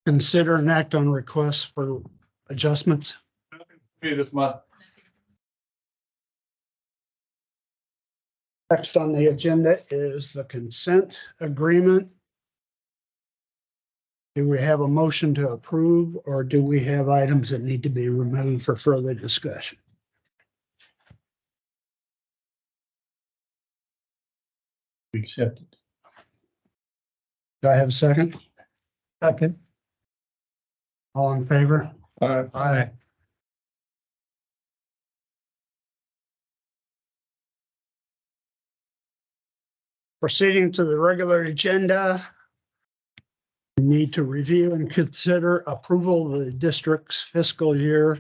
Consider and act on requests for adjustments. Hey, this month. Next on the agenda is the consent agreement. Do we have a motion to approve, or do we have items that need to be removed for further discussion? Accepted. Do I have a second? Second. All in favor? Aye. Proceeding to the regular agenda. We need to review and consider approval of the district's fiscal year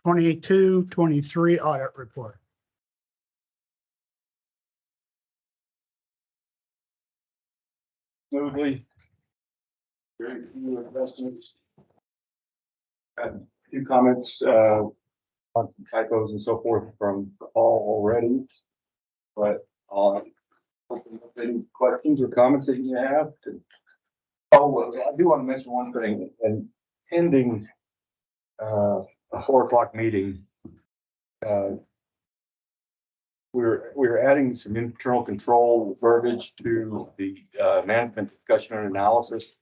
22-23 audit report. Smoothly. Very few investments. Had a few comments, on typos and so forth from Paul already. But, open up any questions or comments that you have to. Oh, well, I do want to mention one thing, and pending, a 4 o'clock meeting. We're adding some internal control verbiage to the, management discussion and analysis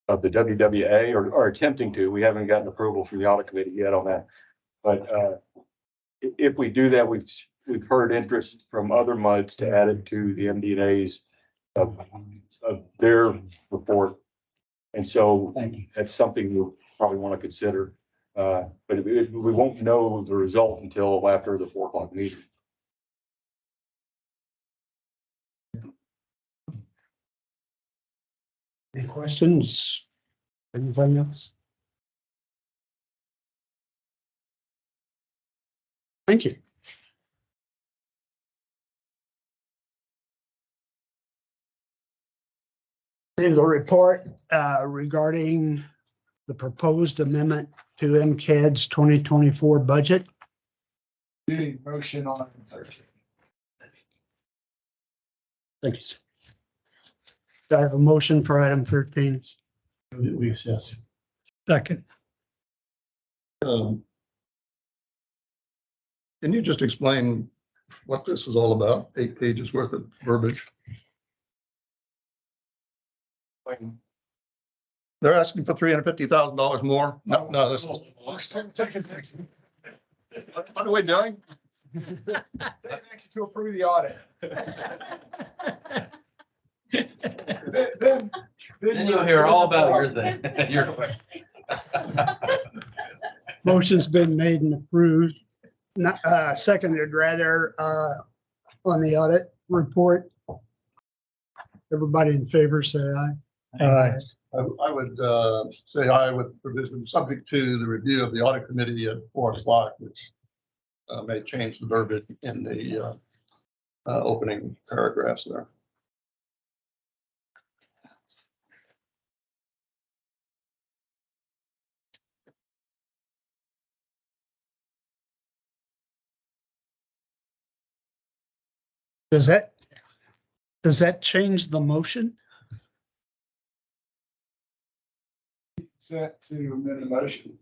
of the WWA, or attempting to. We haven't gotten approval from the audit committee yet on that. But if we do that, we've heard interest from other MUDs to add it to the MD&As of their report. And so that's something you'll probably want to consider. But we won't know the result until after the 4 o'clock meeting. Any questions? Anything else? Thank you. Here's a report regarding the proposed amendment to MCAD's 2024 budget. Motion on 13. Thank you, sir. Do I have a motion for item 13? We accept. Second. Can you just explain what this is all about? 8 pages worth of verbiage. They're asking for $350,000 more. No, this is. What are we doing? To approve the audit. Then you'll hear all about your thing, your question. Motion's been made and approved, not, seconded rather, on the audit report. Everybody in favor, say aye. I would say I would provision subject to the review of the audit committee at 4 o'clock, which may change the verbiage in the opening paragraphs there. Does that change the motion? Set to amend the motion.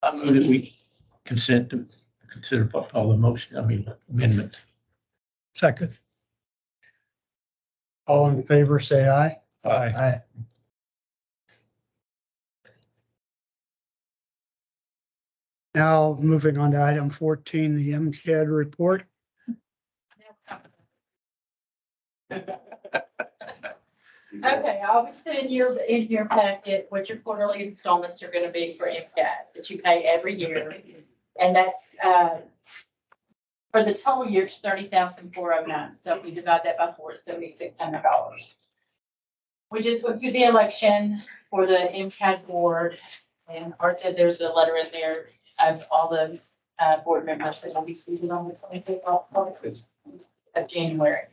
I move that we consent to consider all the motion, amendments. Second. All in favor, say aye. Aye. Aye. Now, moving on to item 14, the MCAD report. Okay, I always put in your packet what your quarterly installments are gonna be for MCAT that you pay every year. And that's, for the total year, it's $30,409. So if we divide that by 4, it's $7,600. We just went through the election for the MCAT board, and Arthur, there's a letter in there of all the board members that will be speaking on the 25th of January.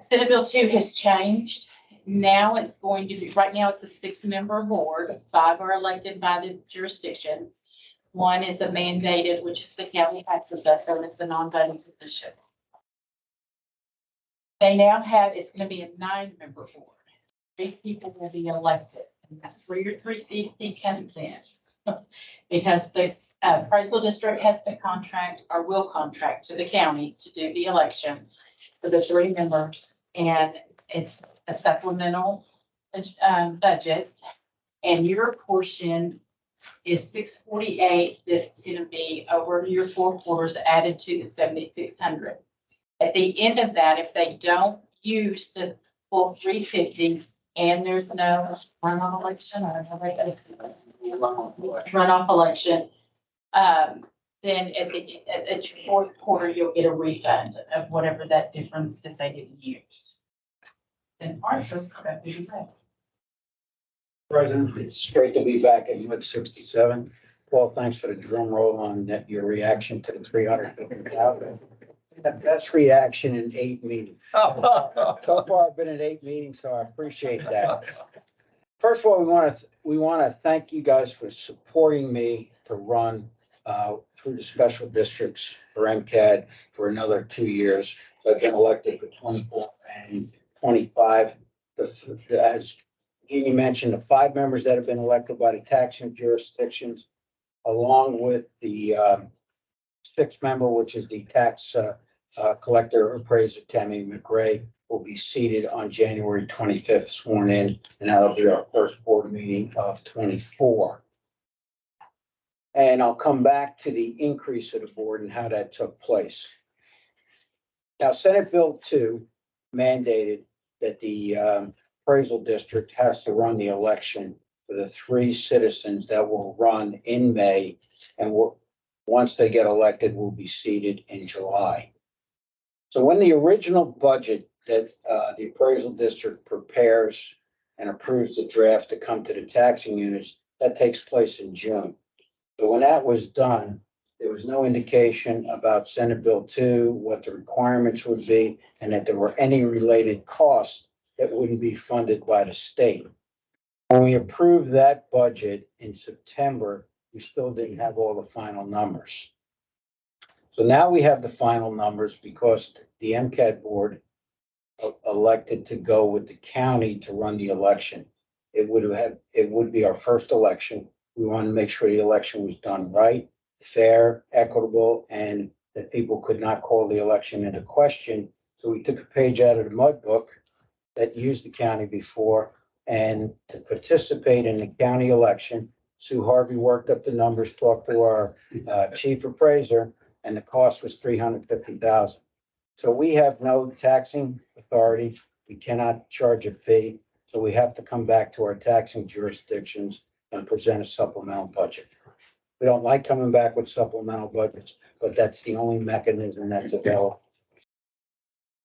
Senate Bill 2 has changed. Now it's going to be, right now it's a 6-member board. 5 are elected by the jurisdictions. 1 is a mandated, which is the county tax assessor, and it's the non-voting position. They now have, it's gonna be a 9-member board. 3 people will be elected, and that's where your 350 comes in. Because the appraisal district has to contract or will contract to the county to do the election for the 3 members. And it's a supplemental budget. And your portion is 648. That's gonna be over your 4 quarters added to the 7,600. At the end of that, if they don't use the full 350 and there's no runoff election or runoff election, then at your 4th quarter, you'll get a refund of whatever that difference that they didn't use. And Arthur, that is your best. President, it's great to be back at Mid 67. Paul, thanks for the drum roll on that, your reaction to the 350,000. The best reaction in 8 meetings. So far, I've been in 8 meetings, so I appreciate that. First of all, we want to thank you guys for supporting me to run through the special districts for MCAD for another 2 years. I've been elected for 24 and 25. As Jeannie mentioned, the 5 members that have been elected by the taxing jurisdictions, along with the 6th member, which is the tax collector appraiser Tammy McRae, will be seated on January 25th, sworn in, and that'll be our first board meeting of 24. And I'll come back to the increase of the board and how that took place. Now, Senate Bill 2 mandated that the appraisal district has to run the election for the 3 citizens that will run in May, and once they get elected, will be seated in July. So when the original budget that the appraisal district prepares and approves the draft to come to the taxing units, that takes place in June. So when that was done, there was no indication about Senate Bill 2, what the requirements would be, and that there were any related costs that wouldn't be funded by the state. When we approved that budget in September, we still didn't have all the final numbers. So now we have the final numbers because the MCAD board elected to go with the county to run the election. It would be our first election. We wanted to make sure the election was done right, fair, equitable, and that people could not call the election into question. So we took a page out of the mud book that used the county before, and to participate in the county election, Sue Harvey worked up the numbers, talked to our chief appraiser, and the cost was $350,000. So we have no taxing authority. We cannot charge a fee. So we have to come back to our taxing jurisdictions and present a supplemental budget. We don't like coming back with supplemental budgets, but that's the only mechanism that's available.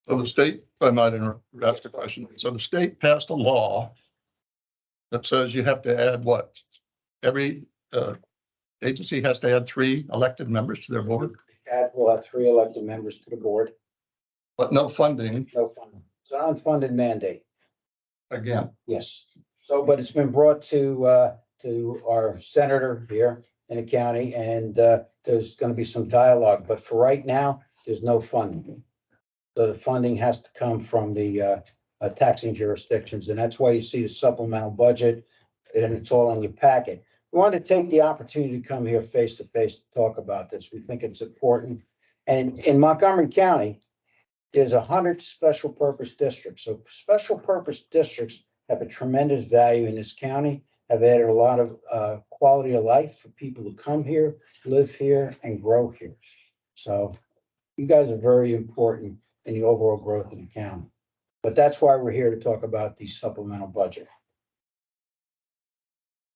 So the state, if I might ask a question. So the state passed a law that says you have to add what? Every agency has to add 3 elected members to their board, We'll have 3 elected members to the board, but no funding no funding. It's an unfunded mandate. again. Yes. So, but it's been brought to our senator here in the county, and there's going to be some dialogue, but for right now, there's no funding. So the funding has to come from the taxing jurisdictions, and that's why you see the supplemental budget, and it's all in your packet. We wanted to take the opportunity to come here face to face to talk about this. We think it's important. And in Montgomery County, there's 100 special purpose districts. So special purpose districts have a tremendous value in this county, have added a lot of quality of life for people to come here, live here, and grow here. So you guys are very important in the overall growth of the county. But that's why we're here to talk about the supplemental budget.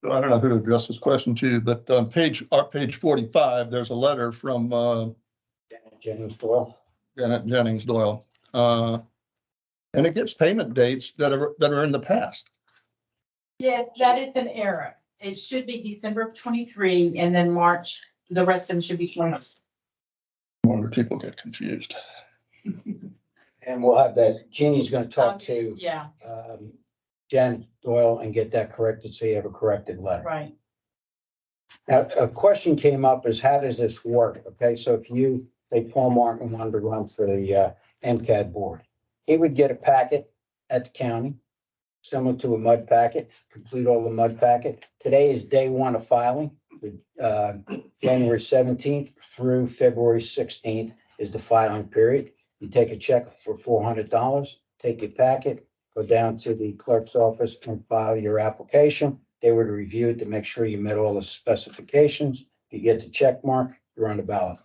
So I don't know who to address this question to, but on page 45, there's a letter from Jennings Doyle. Janet Jennings Doyle. And it gives payment dates that are in the past. Yeah, that is an error. It should be December of 23 and then March, the rest of them should be 20. Wonder people get confused. And we'll have that, Jeannie's gonna talk to Yeah, Jen Doyle and get that corrected, so you have a corrected letter. right. Now, a question came up is how does this work? Okay, so if you, say Paul Martin wanted to run for the MCAD board, he would get a packet at the county, similar to a mud packet, complete all the mud packet. Today is day one of filing. January 17th through February 16th is the filing period. You take a check for $400, take your packet, go down to the clerk's office and file your application. They would review it to make sure you met all the specifications. If you get the check mark, you're on the ballot.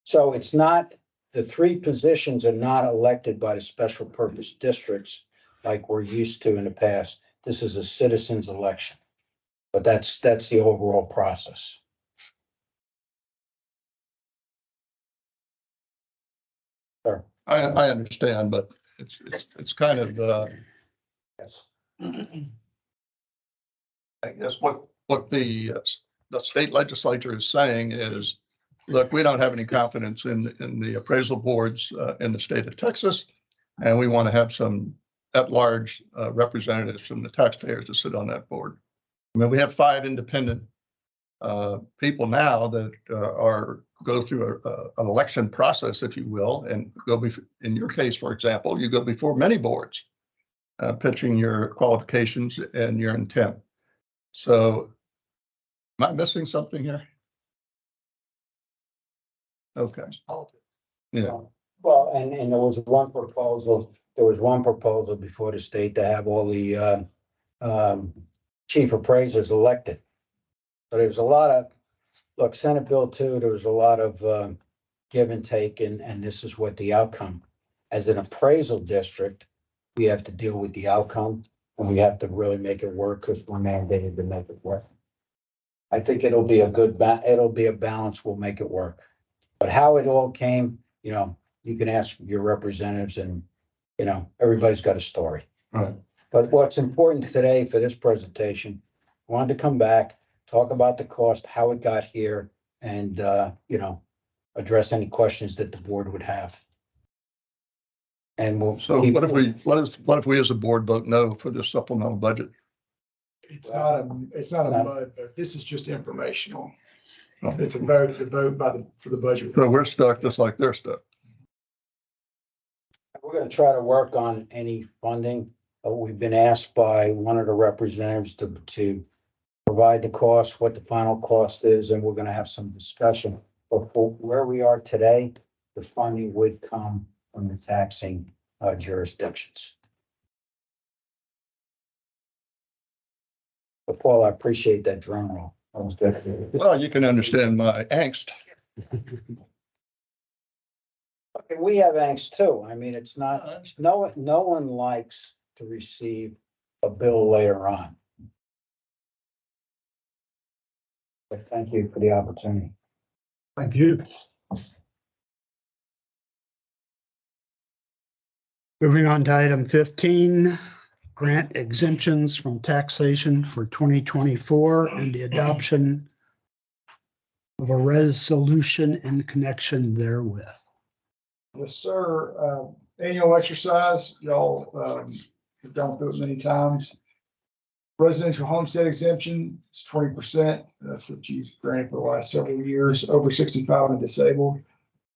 So it's not, the three positions are not elected by the special purpose districts like we're used to in the past. This is a citizen's election. But that's the overall process. Sure. I understand, but it's kind of, Yes. I guess what the state legislature is saying is, look, we don't have any confidence in the appraisal boards in the state of Texas. And we want to have some at-large representatives from the taxpayers to sit on that board. I mean, we have 5 independent people now that go through an election process, if you will, and in your case, for example, you go before many boards, pitching your qualifications and your intent. So am I missing something here? Okay. Yeah. Well, and there was one proposal before the state to have all the chief appraisers elected. So there was a lot of, look, Senate Bill 2, there was a lot of give and take, and this is what the outcome. As an appraisal district, we have to deal with the outcome, and we have to really make it work because we're mandated to make it work. I think it'll be a balance, we'll make it work. But how it all came, you can ask your representatives and, everybody's got a story. Right. But what's important today for this presentation, I wanted to come back, talk about the cost, how it got here, and, address any questions that the board would have. And we'll. So what if we as a board vote no for this supplemental budget? It's not a mud, but this is just informational. Oh. It's a vote, for the budget. So we're stuck just like they're stuck. We're gonna try to work on any funding. We've been asked by one of the representatives to provide the cost, what the final cost is, and we're gonna have some discussion. But for where we are today, the funding would come from the taxing jurisdictions. But Paul, I appreciate that drum roll. That was good. Well, you can understand my angst. And we have angst too. I mean, it's not, no one likes to receive a bill later on. But thank you for the opportunity. Thank you. Moving on to item 15, grant exemptions from taxation for 2024 and the adoption of a resolution in connection therewith. Yes, sir. Annual exercise, y'all have gone through it many times. Residential homestead exemption is 20%. That's what you've granted for the last several years. Over 65 and disabled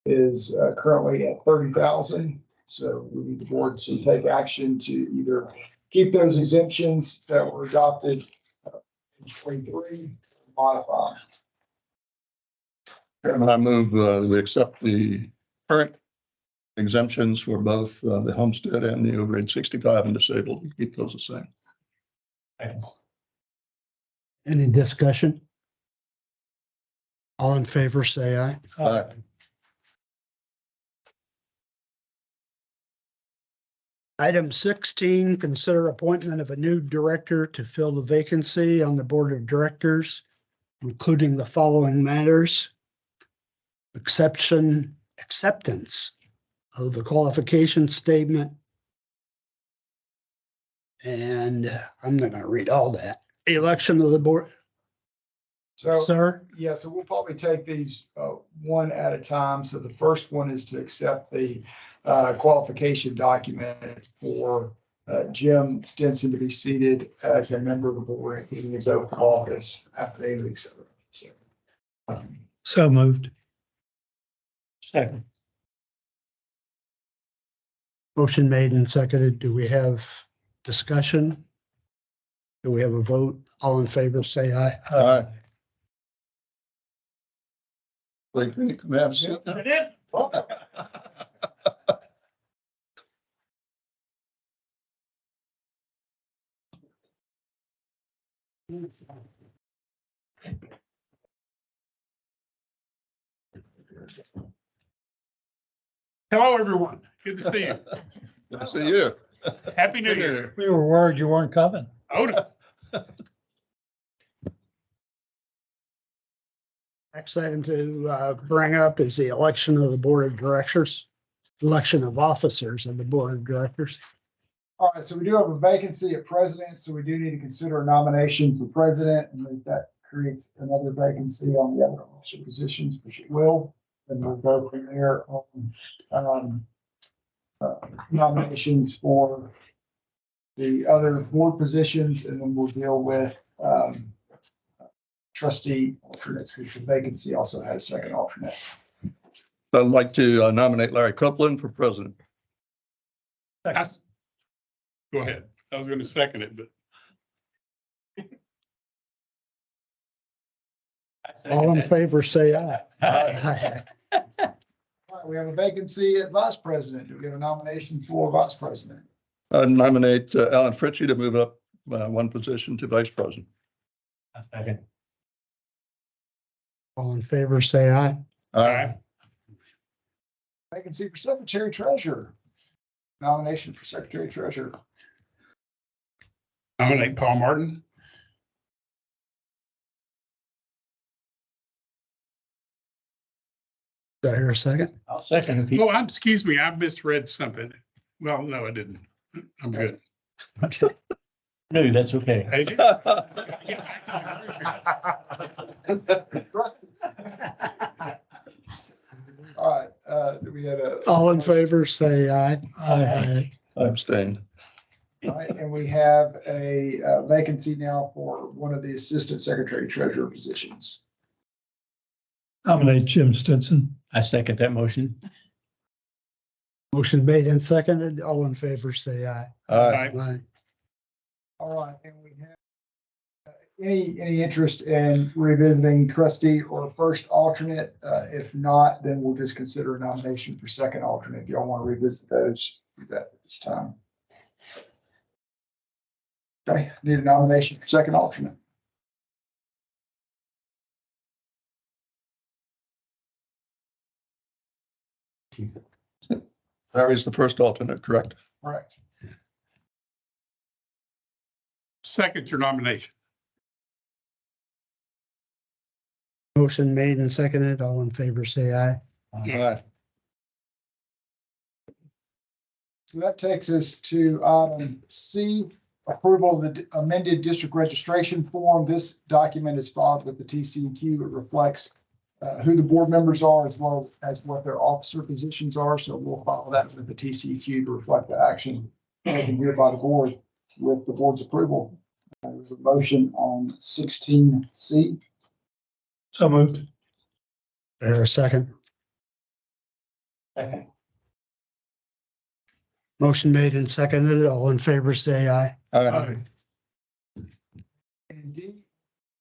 is currently at 30,000. So we need the board to take action to either keep those exemptions that were adopted in 23, modify. Chairman, I move we accept the current exemptions for both the homestead and the over age 65 and disabled. Keep those the same. Any discussion? All in favor, say aye. Aye. Item 16, consider appointment of a new director to fill the vacancy on the board of directors, including the following matters. Acceptance of the qualification statement. And I'm not gonna read all that. Election of the board, So, sir. yeah, so we'll probably take these one at a time. So the first one is to accept the qualification document for Jim Stinson to be seated as a member of the board, including his oath of office, affidavit, et cetera. So moved. Second. Motion made and seconded. Do we have discussion? Do we have a vote? All in favor, say aye. Aye. Wait, can we have a seat now? Hello, everyone. Good to see you. Good to see you. Happy New Year. We were worried you weren't coming. Oh, no. Next item to bring up is the election of the board of directors, election of officers of the board of directors. All right, so we do have a vacancy at president, so we do need to consider a nomination for president, and if that creates another vacancy on the other officer positions, which it will, then we'll go from there on nominations for the other board positions, and then we'll deal with trustee alternates, because the vacancy also has a second alternate. I'd like to nominate Larry Copeland for president. Go ahead. I was going to second it, but All in favor, say aye. Aye. Aye. All right, we have a vacancy at vice president. Do we have a nomination for vice president? I nominate Alan Fritchie to move up one position to vice president. Second. All in favor, say aye. Aye. Vacancy for secretary treasurer. Nomination for secretary treasurer. nominate Paul Martin. Do I hear a second? I'll second it. Oh, excuse me, I misread something. Well, no, I didn't. I'm good. Okay. No, that's okay. Hey, All right, we had a. All in favor, say aye. Aye. I abstained. All right, and we have a vacancy now for one of the assistant secretary treasurer positions. Nominate Jim Stinson. I second that motion. Motion made and seconded. All in favor, say aye. Aye. Aye. All right, and we have any interest in revisiting trustee or first alternate? If not, then we'll just consider a nomination for second alternate. If y'all want to revisit those, do that at this time. Okay, need a nomination for second alternate. Larry's the first alternate, correct? Correct. second your nomination. Motion made and seconded. All in favor, say aye. Aye. So that takes us to item C, approval of the amended district registration form. This document is filed with the TCEQ. It reflects who the board members are as well as what their officer positions are. So we'll follow that with the TCEQ to reflect the action taken here by the board with the board's approval. There's a motion on 16C. So moved. There a second? Second. Motion made and seconded. All in favor, say aye. Aye. And D,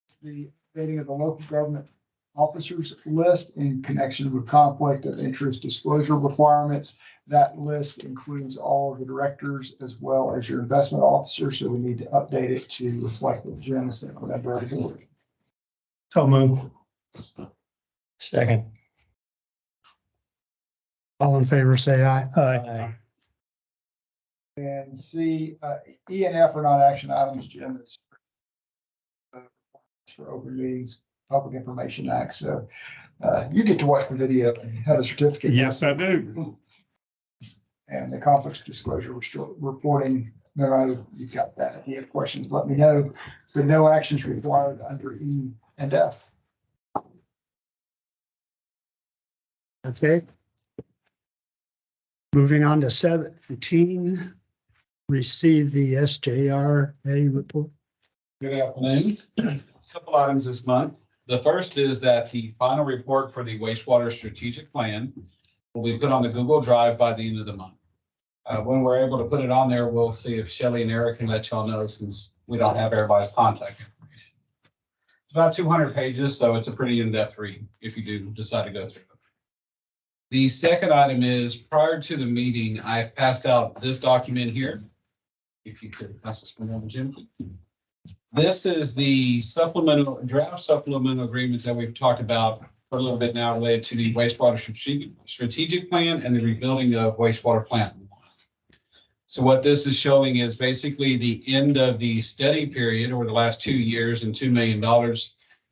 it's the updating of the local government officers list in connection with conflict of interest disclosure requirements. That list includes all of the directors as well as your investment officers. So we need to update it to reflect what Jim said on that very board. So moved. Second. All in favor, say aye. Aye. And C, E and F are not action items, Jim. It's for open meetings, Public Information Act. So you get to watch the video and have a certificate. Yes, I do. And the conflicts disclosure reporting, no, you've got that. If you have questions, let me know. But no actions required under E and F. Okay. Moving on to 17, receive the SJRA report. Good afternoon. Couple items this month. The first is that the final report for the wastewater strategic plan will be put on the Google Drive by the end of the month. When we're able to put it on there, we'll see if Shelley and Eric can let y'all know since we don't have everybody's contact information. It's about 200 pages, so it's a pretty in-depth read if you do decide to go through it. The second item is prior to the meeting, I've passed out this document here. If you could pass this one over, Jim. This is the draft supplemental agreements that we've talked about for a little bit now related to the wastewater strategic plan and the rebuilding of wastewater plant. So what this is showing is basically the end of the study period over the last 2 years and $2 million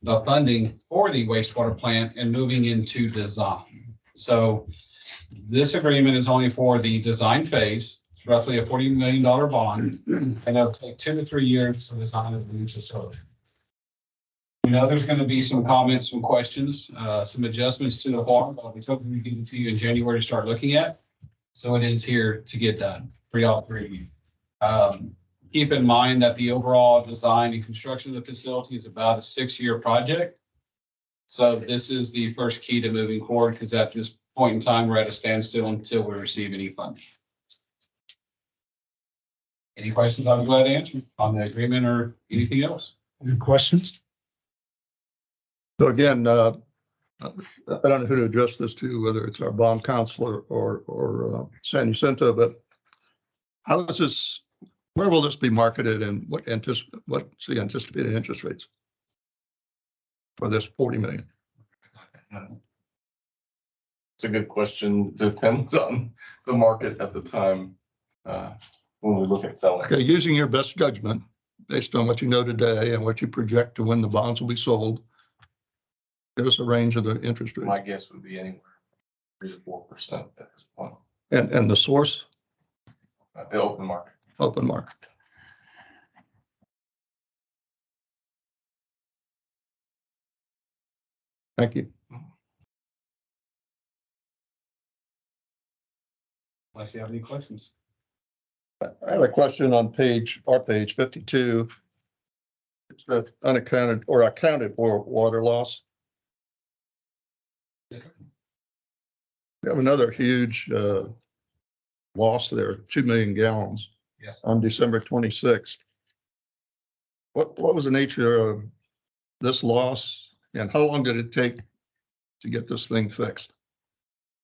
of funding for the wastewater plant and moving into design. So this agreement is only for the design phase. It's roughly a $40 million bond, and it'll take 2 to 3 years to design a new facility. We know there's going to be some comments, some questions, some adjustments to the form, but we hope we can give it to you in January to start looking at. So it is here to get done for y'all to review. Keep in mind that the overall design and construction of the facility is about a 6-year project. So this is the first key to moving forward because at this point in time, we're at a standstill until we receive any funding. Any questions I'm glad to answer on the agreement or anything else? Any questions? So again, I don't know who to address this to, whether it's our bond counselor or San Jacinto, but how is this, where will this be marketed and what's the anticipated interest rates for this 40 million? It's a good question. Depends on the market at the time when we look at selling. Okay, using your best judgment, based on what you know today and what you project to when the bonds will be sold, give us a range of the interest rate. My guess would be anywhere 3 to 4% at this point. And the source? The open market. Open market. Thank you. Unless you have any questions. I have a question on our page 52. It's the unaccounted or accounted for water loss. Yes. We have another huge loss there, 2 million gallons. Yes. On December 26th. What was the nature of this loss and how long did it take to get this thing fixed?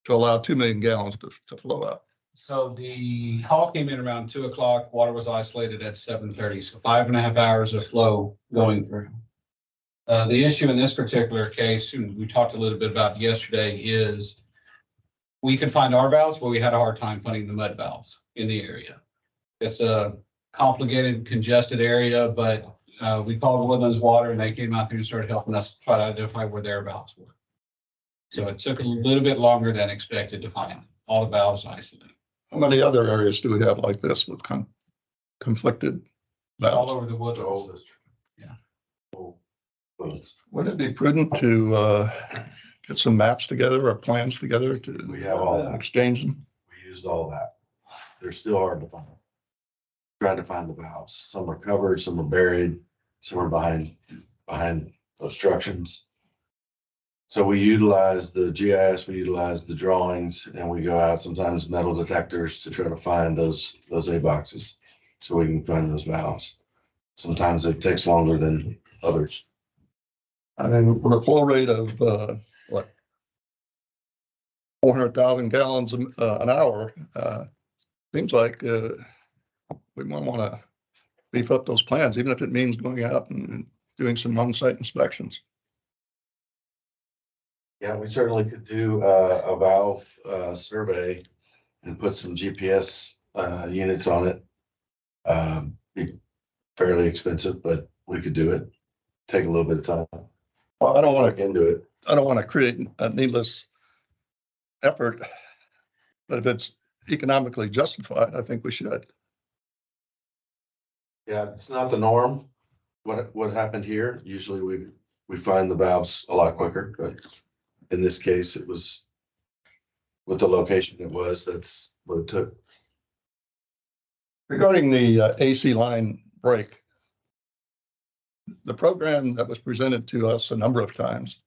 To allow 2 million gallons to flow out? So the call came in around 2 o'clock. Water was isolated at 7:30. So 5.5 hours of flow going through. The issue in this particular case, and we talked a little bit about yesterday, is we could find our valves, but we had a hard time finding the mud valves in the area. It's a complicated, congested area, but we called Woodlands Water and they came out there and started helping us try to identify where their valves were. So it took a little bit longer than expected to find all the valves isolated. How many other areas do we have like this with conflicted It's all valves? over the Woodlands. district. Yeah. Would it be prudent to get some maps together or plans together to We have all that. exchange them? We used all that. They're still hard to find. Trying to find the valves. Some are covered, some are buried, some are behind obstructions. So we utilize the GIS, we utilize the drawings, and we go out sometimes metal detectors to try to find those A boxes. So we can find those valves. Sometimes it takes longer than others. I mean, with a flow rate of, 400,000 gallons an hour, seems like we might want to beef up those plans, even if it means going out and doing some on-site inspections. Yeah, we certainly could do a valve survey and put some GPS units on it. Be fairly expensive, but we could do it. Take a little bit of time. Well, I don't want Look to into it. create a needless effort, but if it's economically justified, I think we should. Yeah, it's not the norm. What happened here? Usually we find the valves a lot quicker, but in this case, it was with the location it was, that's what it took. Regarding the AC line break, the program that was presented to us a number of times,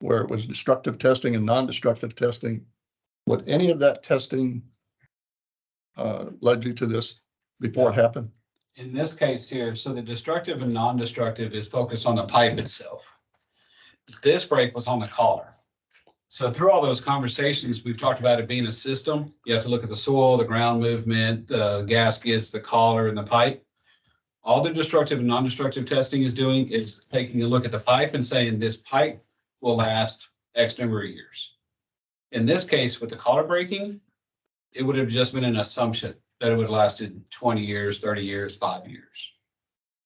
where it was destructive testing and non-destructive testing, would any of that testing led you to this before it happened? In this case here, so the destructive and non-destructive is focused on the pipe itself. This break was on the collar. So through all those conversations, we've talked about it being a system. You have to look at the soil, the ground movement, the gaskets, the collar, and the pipe. All the destructive and non-destructive testing is doing is taking a look at the pipe and saying this pipe will last X number of years. In this case, with the collar breaking, it would have just been an assumption that it would have lasted 20 years, 30 years, 5 years.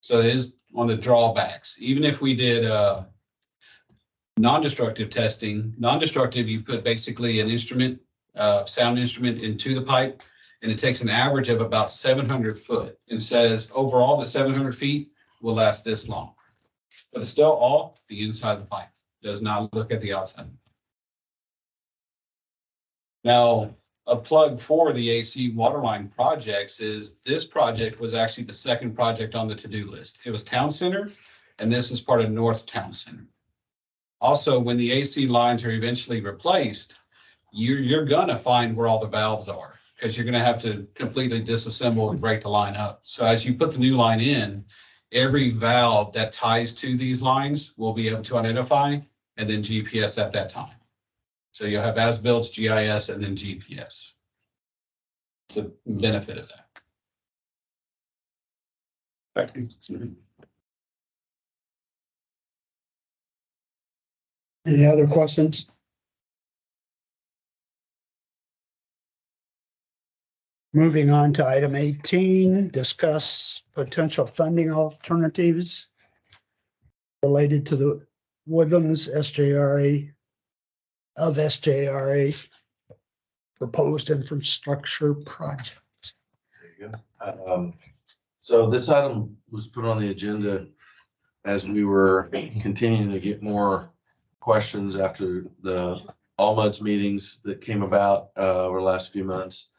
So it is one of the drawbacks. Even if we did non-destructive testing, non-destructive, you put basically an instrument, sound instrument into the pipe, and it takes an average of about 700 foot and says overall the 700 feet will last this long. But it's still all the inside of the pipe, does not look at the outside. Now, a plug for the AC waterline projects is this project was actually the second project on the to-do list. It was Town Center, and this is part of North Town Center. Also, when the AC lines are eventually replaced, you're gonna find where all the valves are, because you're gonna have to completely disassemble and break the line up. So as you put the new line in, every valve that ties to these lines will be able to identify and then GPS at that time. So you'll have as-built, GIS, and then GPS. The benefit of that. Thank you. Any other questions? Moving on to item 18, discuss potential funding alternatives related to the Woodlands SJRA proposed infrastructure project. There you go. So this item was put on the agenda as we were continuing to get more questions after the All Muds meetings that came about over the last few months.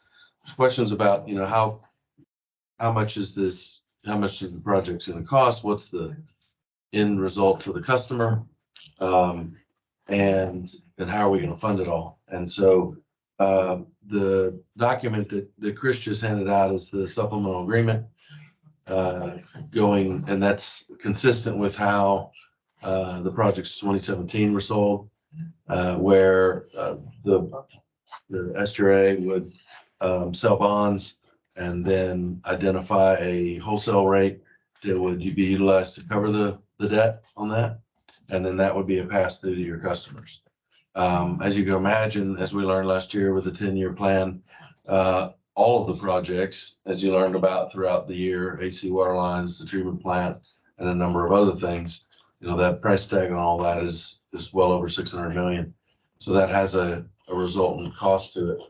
There's questions about, you know, how much is this, how much is the project's gonna cost? What's the end result to the customer? And how are we gonna fund it all? And so the document that Chris just handed out is the supplemental agreement going, and that's consistent with how the projects 2017 were sold, where the SJRA would sell bonds and then identify a wholesale rate that would be utilized to cover the debt on that. And then that would be a pass through to your customers. As you can imagine, as we learned last year with the 10-year plan, all of the projects, as you learned about throughout the year, AC water lines, the treatment plant, and a number of other things, you know, that price tag on all that is well over 600 million. So that has a resultant cost to it.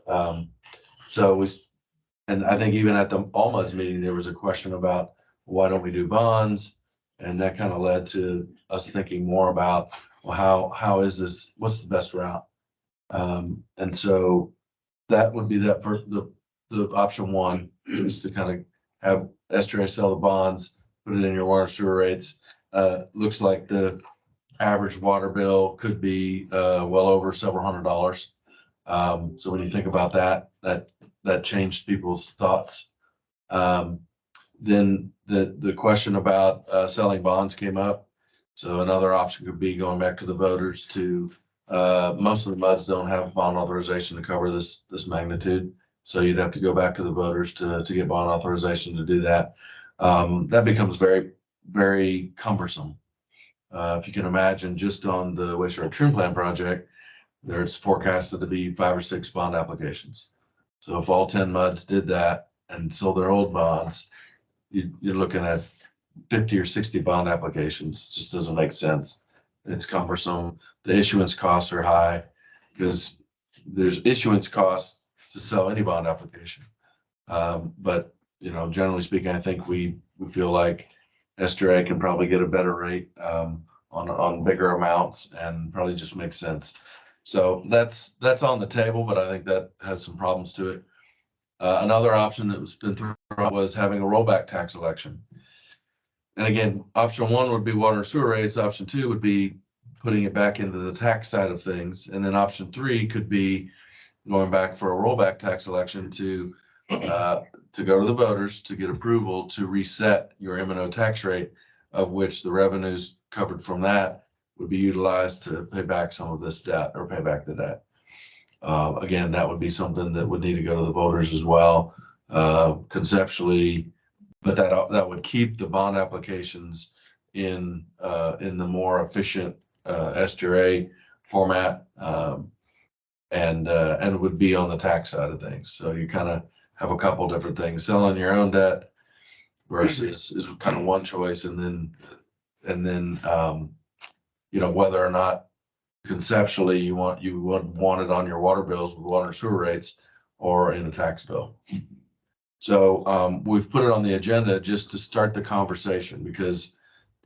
And I think even at the All Muds meeting, there was a question about why don't we do bonds? And that kind of led to us thinking more about, well, how is this, what's the best route? And so that would be that for the option one is to kind of have SJRA sell the bonds, put it in your water sewer rates. Looks like the average water bill could be well over several $100s. So when you think about that changed people's thoughts. Then the question about selling bonds came up. So another option could be going back to the voters to, most of the MUDs don't have bond authorization to cover this magnitude. So you'd have to go back to the voters to get bond authorization to do that. That becomes very, very cumbersome. If you can imagine, just on the wastewater treatment plant project, there's forecasted to be 5 or 6 bond applications. So if all 10 MUDs did that and sold their old bonds, you're looking at 50 or 60 bond applications. It just doesn't make sense. It's cumbersome. The issuance costs are high because there's issuance costs to sell any bond application. But, you know, generally speaking, I think we feel like SJRA can probably get a better rate on bigger amounts and probably just makes sense. So that's on the table, but I think that has some problems to it. Another option that was been thrown was having a rollback tax election. And again, option one would be water and sewer rates. Option two would be putting it back into the tax side of things. And then option three could be going back for a rollback tax election to to go to the voters to get approval to reset your M and O tax rate, of which the revenues covered from that would be utilized to pay back some of this debt or pay back the debt. Again, that would be something that would need to go to the voters as well, conceptually, but that would keep the bond applications in the more efficient SDRA format, and would be on the tax side of things. So you kind of have a couple different things: selling your own debt versus is kind of one choice, and then whether or not conceptually you want it on your water bills with water and sewer rates or in a tax bill. So we've put it on the agenda just to start the conversation, because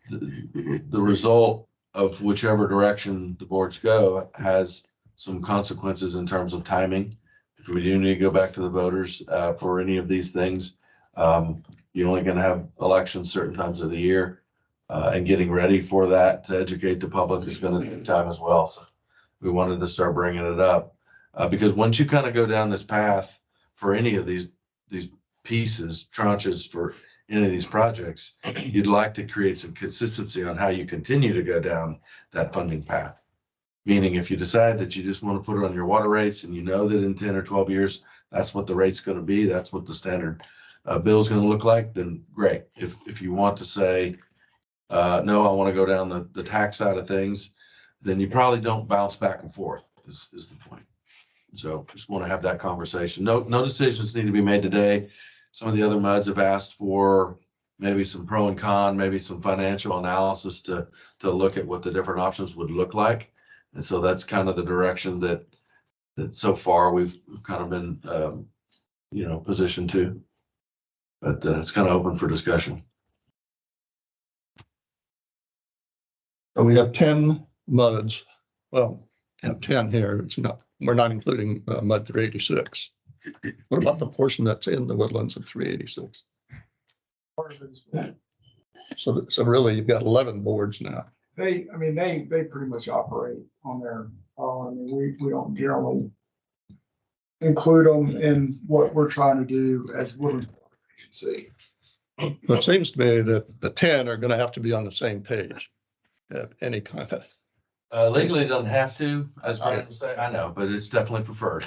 the result of whichever direction the boards go has some consequences in terms of timing. If we do need to go back to the voters for any of these things, you're only going to have elections certain times of the year. And getting ready for that to educate the public is going to take time as well. So we wanted to start bringing it up because once you kind of go down this path for any of these pieces, tranches for any of these projects, you'd like to create some consistency on how you continue to go down that funding path. Meaning if you decide that you just want to put it on your water rates and you know that in 10 or 12 years, that's what the rate's going to be, that's what the standard bill is going to look like, then great. If you want to say, no, I want to go down the tax side of things, then you probably don't bounce back and forth is the point. So just want to have that conversation. No decisions need to be made today. Some of the other MUDs have asked for maybe some pro and con, maybe some financial analysis to look at what the different options would look like. And so that's kind of the direction that so far we've kind of been, positioned to, but it's kind of open for discussion. So we have 10 MUDs. Well, we have 10 here. We're not including MUD 386. What about the portion that's in the woodlands of 386? Part of it is- So really you've got 11 boards now. They pretty much operate on their own. We don't generally include them in what we're trying to do as woodland agency. But it seems to me that the 10 are going to have to be on the same page at any kind of. Legally it doesn't have to, as Brandon would say, I know, but it's definitely preferred.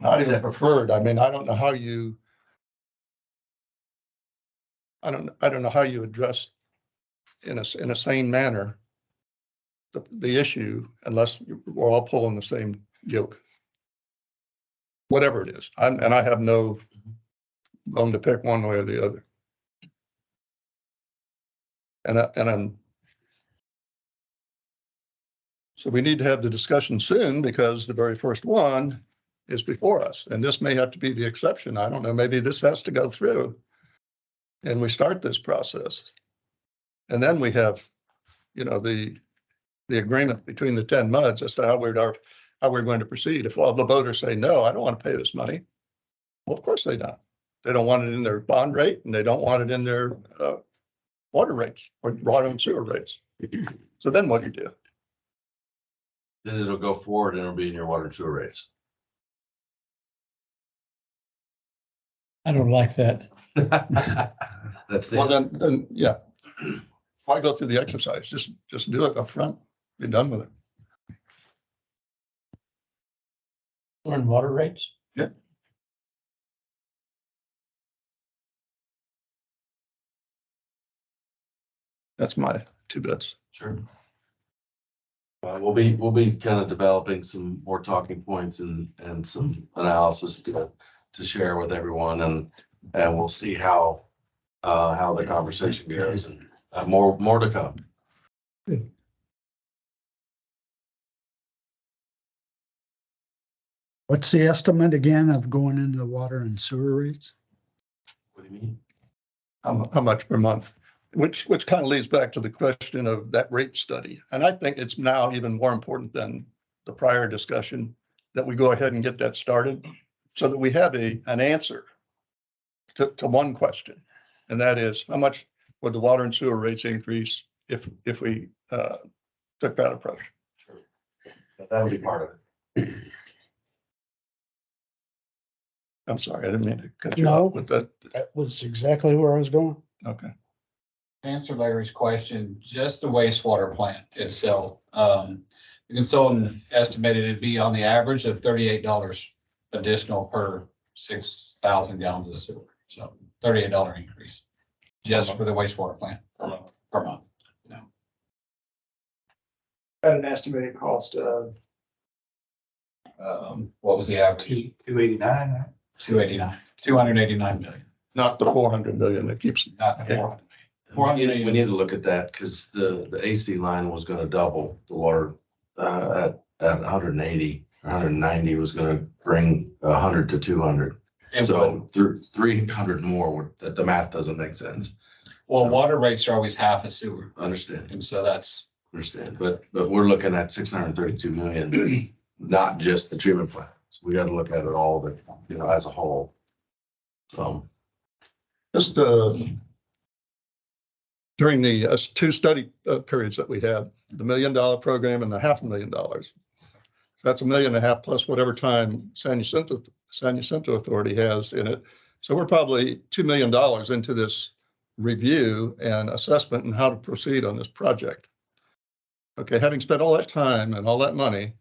Not even preferred. I mean, I don't know how you. I don't know how you address in a sane manner the issue unless we're all pulling the same yoke. Whatever it is, and I have no bone to pick one way or the other. So we need to have the discussion soon because the very first one is before us, and this may have to be the exception. I don't know, maybe this has to go through and we start this process. And then we have, the agreement between the 10 MUDs as to how we're going to proceed. If all the voters say, no, I don't want to pay this money. Well, of course they don't. They don't want it in their bond rate and they don't want it in their water rates or water and sewer rates. So then what do you do? Then it'll go forward and it'll be in your water and sewer rates. I don't like that. That's the. Well, then, yeah. Why go through the exercise? Just do it up front. Be done with it. Learn water rates. Yeah. That's my 2 bits. Sure. We'll be kind of developing some more talking points and some analysis to share with everyone, and we'll see how the conversation goes, and more to come. What's the estimate again of going into the water and sewer rates? What do you mean? How much per month? Which kind of leads back to the question of that rate study. And I think it's now even more important than the prior discussion that we go ahead and get that started so that we have an answer to one question. And that is, how much would the water and sewer rates increase if we took that approach? Sure. That'll be part of it. I'm sorry, I didn't mean to cut you No. off with that. That was exactly where I was going. Okay. To answer Larry's question, just the wastewater plant itself, the consultant estimated it'd be on the average of $38 additional per 6,000 gallons of sewer. So $38 increase just for the wastewater plant per month. At an estimated cost of, What was the average? 289. 289 million. Not the 400 million that keeps. Not the 400 million. We need to look at that because the AC line was gonna double the water at 180, 190 was gonna bring 100 to 200. And So 300 more, that the math doesn't make sense. well, water rates are always half a sewer. Understand, And so that's, understand, but we're looking at 632 million, not just the treatment plant. So we gotta look at it all, the, you know, as a whole. Just during the two study periods that we had, the $1 million program and the $500,000. So that's $1.5 million plus whatever time San Jacinto Authority has in it. So we're probably $2 million into this review and assessment and how to proceed on this project. Okay, having spent all that time and all that money,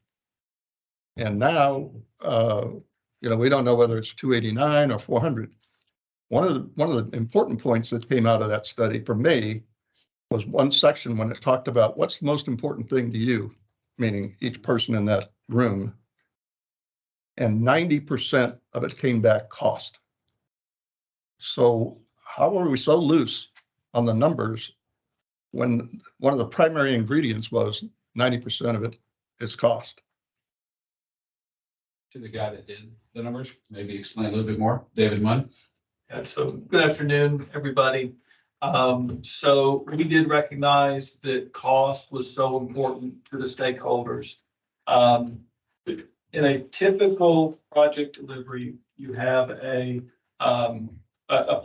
and now, you know, we don't know whether it's 289 or 400. One of the important points that came out of that study for me was one section when it talked about what's the most important thing to you, meaning each person in that room. And 90% of it came back cost. So how are we so loose on the numbers when one of the primary ingredients was 90% of it is cost? to the guy that did the numbers, maybe explain a little bit more. David Munn. Yeah, so good afternoon, everybody. So we did recognize that cost was so important to the stakeholders. In a typical project delivery, you have a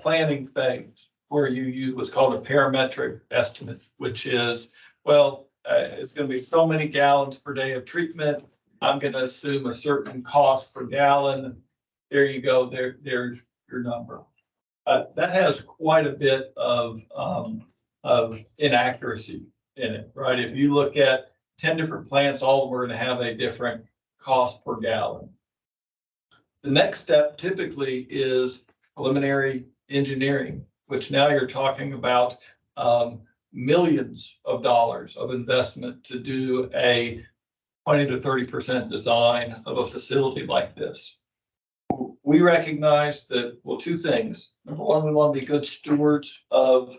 planning phase where you use what's called a parametric estimate, which is, well, it's going to be so many gallons per day of treatment. I'm going to assume a certain cost per gallon. There you go. There's your number. That has quite a bit of inaccuracy in it, right? If you look at 10 different plants, all of them are going to have a different cost per gallon. The next step typically is preliminary engineering, which now you're talking about millions of dollars of investment to do a 20 to 30% design of a facility like this. We recognize that, well, two things. Number one, we want to be good stewards of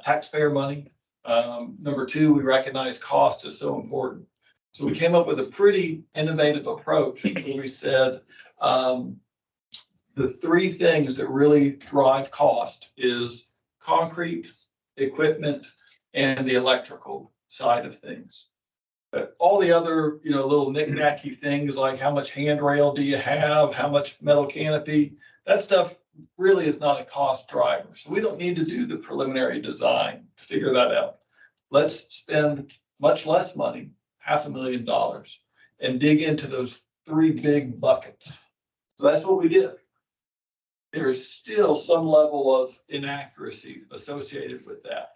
taxpayer money. Number two, we recognize cost is so important. So we came up with a pretty innovative approach where we said the three things that really drive cost is concrete, equipment, and the electrical side of things. But all the other, little knick-knacky things like how much handrail do you have, how much metal canopy, that stuff really is not a cost driver. So we don't need to do the preliminary design to figure that out. Let's spend much less money, $500,000, and dig into those three big buckets. So that's what we did. There's still some level of inaccuracy associated with that.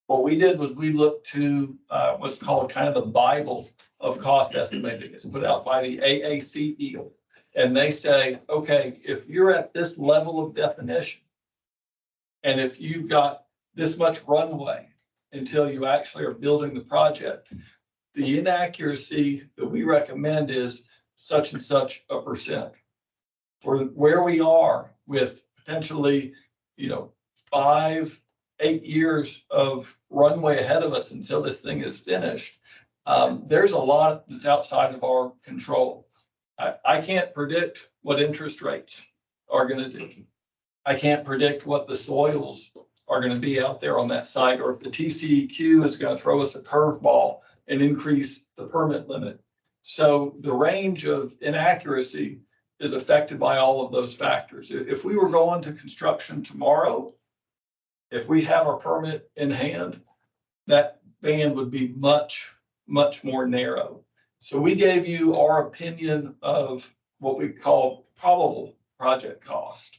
What we did was we looked to what's called kind of the Bible of cost estimating. It's put out by the AACE. And they say, okay, if you're at this level of definition, and if you've got this much runway until you actually are building the project, the inaccuracy that we recommend is such and such a percent. For where we are with potentially, 5, 8 years of runway ahead of us until this thing is finished, there's a lot that's outside of our control. I can't predict what interest rates are going to do. I can't predict what the soils are going to be out there on that site, or if the TCEQ is going to throw us a curveball and increase the permit limit. So the range of inaccuracy is affected by all of those factors. If we were going to construction tomorrow, if we have our permit in hand, that band would be much, much more narrow. So we gave you our opinion of what we call probable project cost.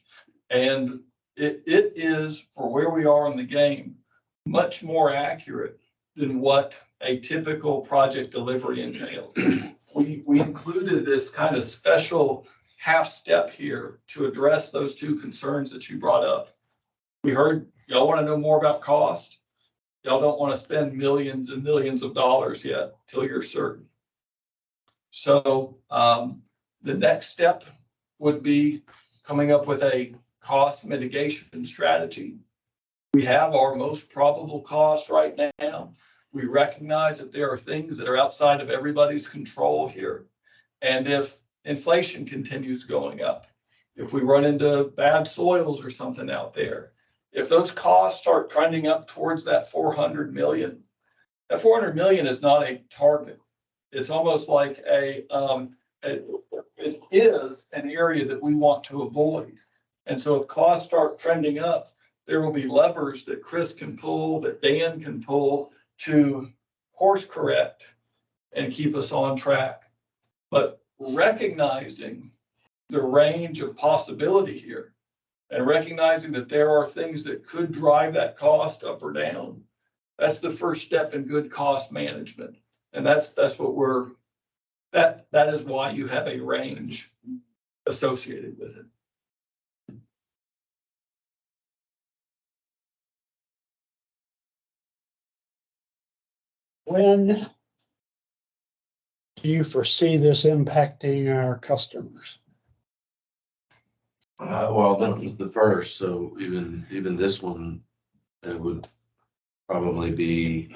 And it is, for where we are in the game, much more accurate than what a typical project delivery entails. We included this kind of special half step here to address those two concerns that you brought up. We heard y'all want to know more about cost. Y'all don't want to spend millions and millions of dollars yet till you're certain. So the next step would be coming up with a cost mitigation strategy. We have our most probable cost right now. We recognize that there are things that are outside of everybody's control here. And if inflation continues going up, if we run into bad soils or something out there, if those costs start trending up towards that 400 million, that 400 million is not a target. It's almost like it is an area that we want to avoid. And so if costs start trending up, there will be levers that Chris can pull, that Dan can pull to course correct and keep us on track. But recognizing the range of possibility here and recognizing that there are things that could drive that cost up or down, that's the first step in good cost management. And that's what that is why you have a range associated with it. When do you foresee this impacting our customers? Well, that was the first, so even this one, it would probably be,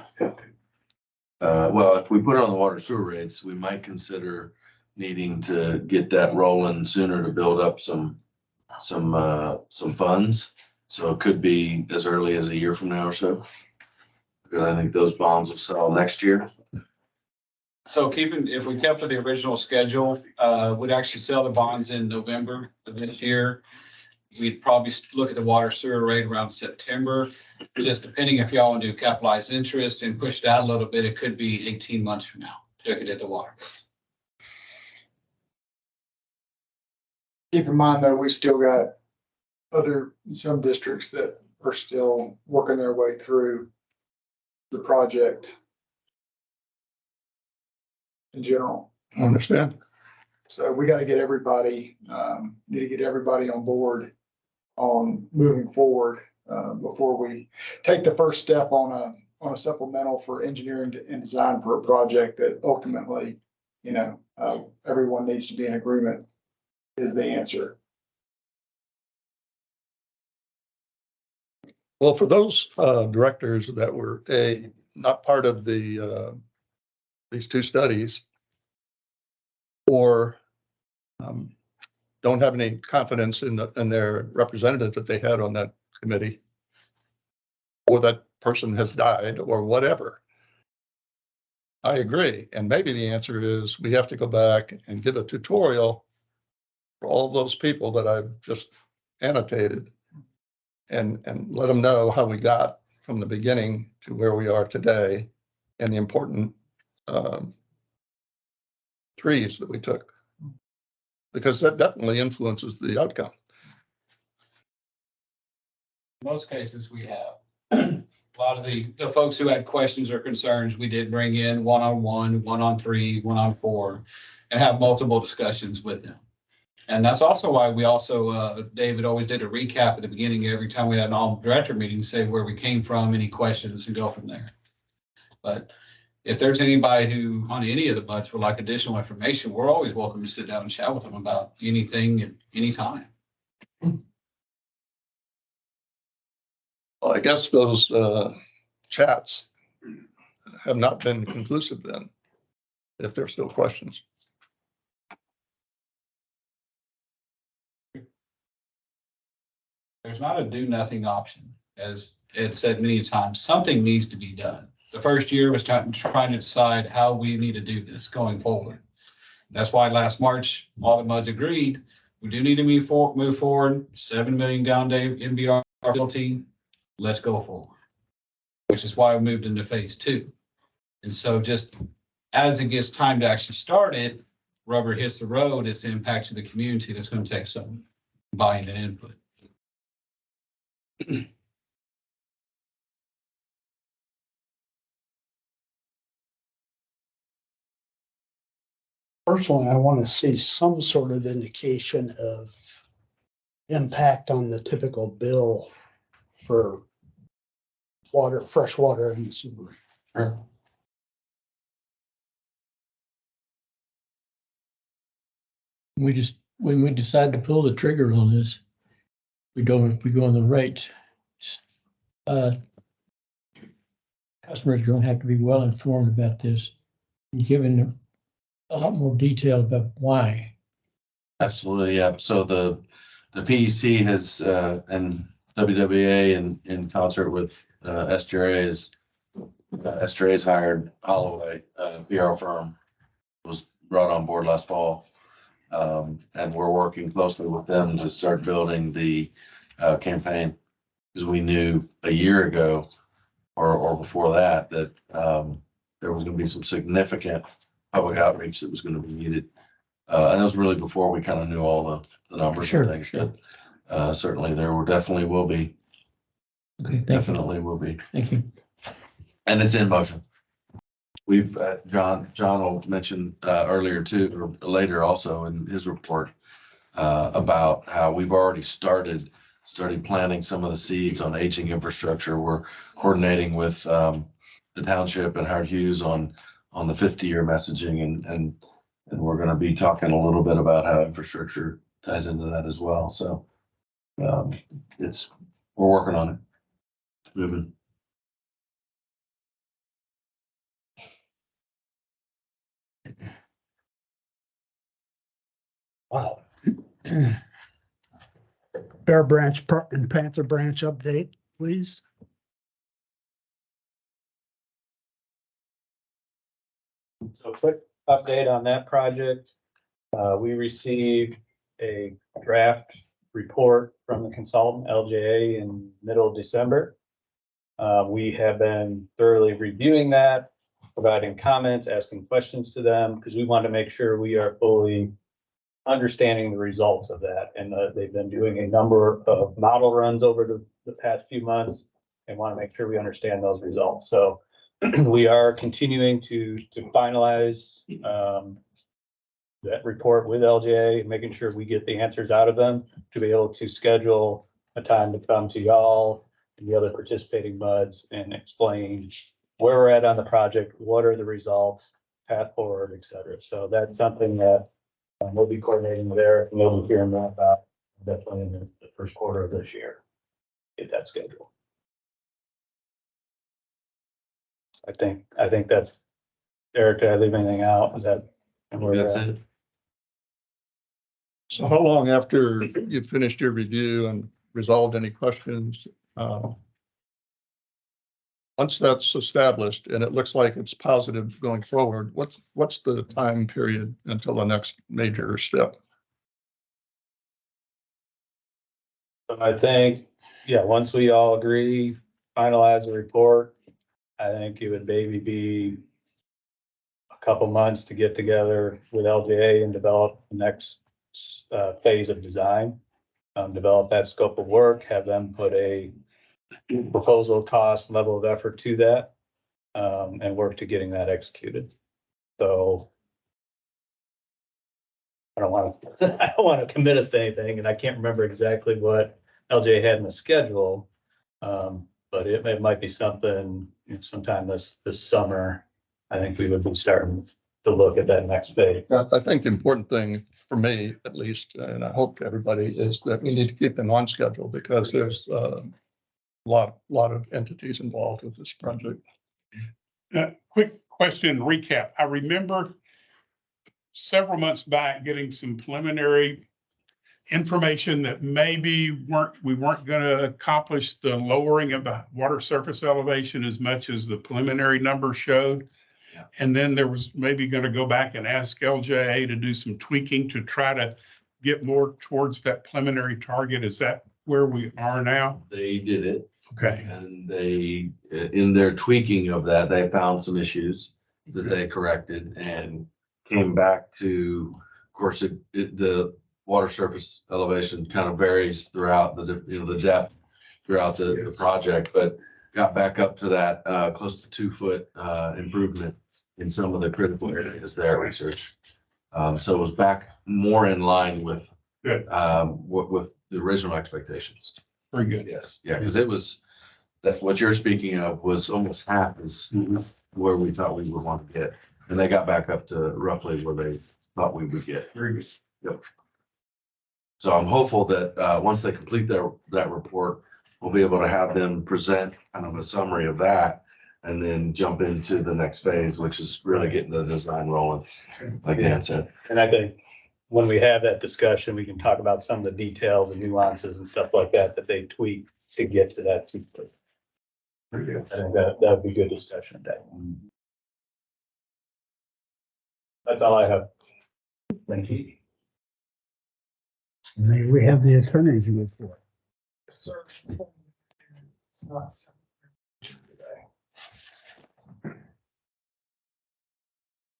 well, if we put it on the water sewer rates, we might consider needing to get that rolling sooner to build up some funds. So it could be as early as a year from now or so. Because I think those bonds will sell next year. So if we kept to the original schedule, we'd actually sell the bonds in November of this year. We'd probably look at the water sewer rate around September, just depending if y'all want to do capitalized interest and push it out a little bit, it could be 18 months from now, looking at the water. Keep in mind though, we still got some districts that are still working their way through the project in general. I understand. So we got to get everybody, need to get everybody on board on moving forward before we take the first step on a supplemental for engineering and design for a project that ultimately, everyone needs to be in agreement is the answer. Well, for those directors that were not part of these two studies, or don't have any confidence in their representative that they had on that committee, or that person has died or whatever, I agree. And maybe the answer is we have to go back and give a tutorial for all those people that I've just annotated, and let them know how we got from the beginning to where we are today and the important trees that we took, because that definitely influences the outcome. In most cases we have. A lot of the folks who had questions or concerns, we did bring in 1-on-1, 1-on-3, 1-on-4, and have multiple discussions with them. And that's also why we also, David always did a recap at the beginning every time we had an all director meeting, say where we came from, any questions, and go from there. But if there's anybody who on any of the butts would like additional information, we're always welcome to sit down and chat with them about anything at any time. Well, I guess those chats have not been conclusive then, if there's still questions. There's not a do nothing option. As Ed said many times, something needs to be done. The first year was trying to decide how we need to do this going forward. That's why last March, all the MUDs agreed, we do need to move forward, 7 million gallon day MBR team. Let's go forward, which is why we moved into phase 2. And so just as it gets time to actually start it, rubber hits the road, it's the impact to the community that's going to take some. buying an input. Personally, I want to see some sort of indication of impact on the typical bill for water, fresh water in the sewer. When we decide to pull the trigger on this, we go on the rates. Customers are going to have to be well informed about this and given them a lot more detail about why. Absolutely, yeah. So the PEC has, and WWA in concert with STRA's hired Holloway, PR firm, was brought on board last fall. And we're working closely with them to start building the campaign, because we knew a year ago or before that there was going to be some significant public outreach that was going to be needed. And that was really before we kind of knew all the numbers Sure, and things. sure. But certainly definitely will be. Okay, thank you. Definitely will be. Thank you. And it's in motion. We've, John will mention earlier too, or later also in his report, about how we've already started planting some of the seeds on aging infrastructure. We're coordinating with the township and Howard Hughes on the 50-year messaging, and we're going to be talking a little bit about how infrastructure ties into that as well. So we're working on it, moving. Wow. Bear Branch and Panther Branch update, please. So quick update on that project. We received a draft report from the consultant LJA in middle of December. We have been thoroughly reviewing that, providing comments, asking questions to them, because we want to make sure we are fully understanding the results of that. And they've been doing a number of model runs over the past few months and want to make sure we understand those results. So we are continuing to finalize that report with LJA, making sure we get the answers out of them to be able to schedule a time to come to y'all and the other participating MUDs and explain where we're at on the project, what are the results, path forward, et cetera. So that's something that we'll be coordinating with Eric, and we'll be hearing more about definitely in the first quarter of this year. Get that scheduled. I think that's, Eric, did I leave anything out? Is that? That's it. So how long after you've finished your review and resolved any questions, once that's established and it looks like it's positive going forward, what's the time period until the next major step? I think, yeah, once we all agree, finalize the report, I think it would maybe be a couple months to get together with LJA and develop the next phase of design. Develop that scope of work, have them put a proposal cost level of effort to that, and work to getting that executed. So I don't want to commit us to anything, and I can't remember exactly what LJ had in the schedule. But it might be something, sometime this summer. I think we would be starting to look at that next phase. I think the important thing for me, at least, and I hope everybody, is that we need to keep them on schedule, because there's a lot of entities involved with this project. Quick question recap. I remember several months back getting some preliminary information that maybe we weren't going to accomplish the lowering of the water surface elevation as much as the preliminary numbers showed. Yeah. And then there was maybe going to go back and ask LJA to do some tweaking to try to get more towards that preliminary target. Is that where we are now? They did it. Okay. And they, in their tweaking of that, they found some issues that they corrected and came back to, of course, the water surface elevation kind of varies throughout the depth throughout the project, but got back up to that, close to 2 foot, improvement in some of the critical areas there research. So it was back more in line with, Good. with the original expectations. Very good. Yes, yeah, because it was, that's what you're speaking of was almost half as where we thought we would want to get. And they got back up to roughly where they thought we would get. Very good. Yep. So I'm hopeful that, once they complete that report, we'll be able to have them present kind of a summary of that and then jump into the next phase, which is really getting the design rolling, like Dan said. And I think when we have that discussion, we can talk about some of the details and nuances and stuff like that, that they tweak to get to that. Very good. I think that would be good discussion today. That's all I have. Thank you. May we have the attorney's report? Sir.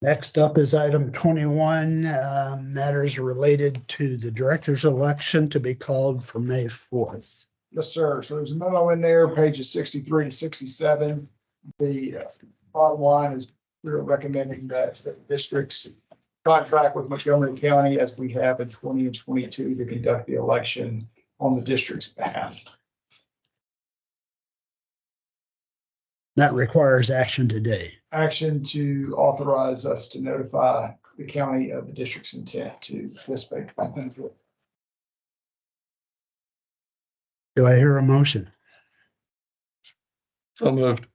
Next up is item 21, matters related to the director's election to be called for May 4th. Yes, sir. So there's a memo in there, pages 63 to 67. The bottom line is we're recommending that the districts contract with Montgomery County as we have in 20 and 22 to conduct the election on the district's behalf. That requires action today. Action to authorize us to notify the county of the district's intent to participate. Do I hear a motion? So moved.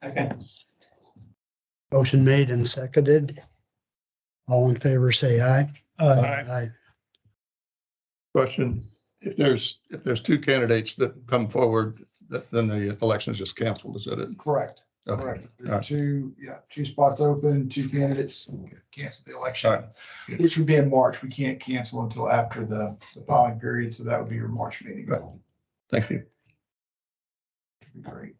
Okay. Motion made and seconded. All in favor, say aye. Aye. Question, if there's two candidates that come forward, then the election is just canceled, is that it? Correct. Okay. Correct. All right. Two spots open, 2 candidates, cancel the election. Which would be in March. We can't cancel until after the filing period, so that would be your March meeting. Right. Thank you. Great.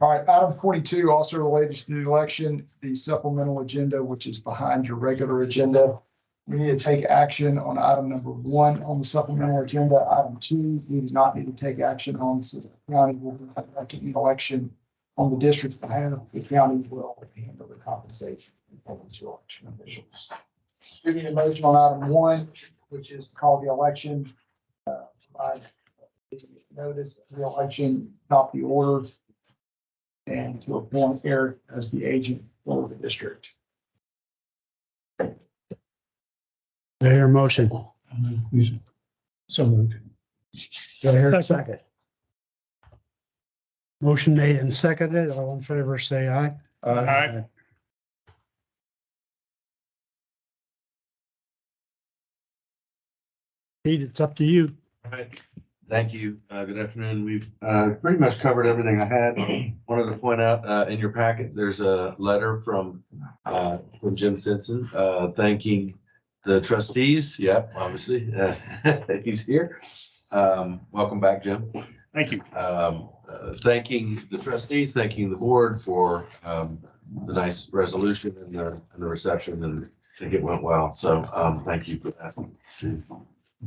All right, item 42, also related to the election, the supplemental agenda, which is behind your regular agenda. We need to take action on item number 1 on the supplemental agenda. Item 2, we do not need to take action on, since the county will be conducting the election on the district's behalf. The county will handle the compensation of the election officials. We need a motion on item 1, which is call the election, provide notice of the election, adopt the order, and to appoint Eric as the agent for the district. Do I hear a motion? So moved. Do I hear a second? Motion made and seconded. All in favor, say aye. Aye. Pete, it's up to you. All right. Thank you. Good afternoon. We've pretty much covered everything I had. Wanted to point out in your packet, there's a letter from Jim Simpson thanking the trustees. Yeah, obviously, he's here. Welcome back, Jim. Thank you. Thanking the trustees, thanking the board for the nice resolution and the reception, and I think it went well. So thank you for that.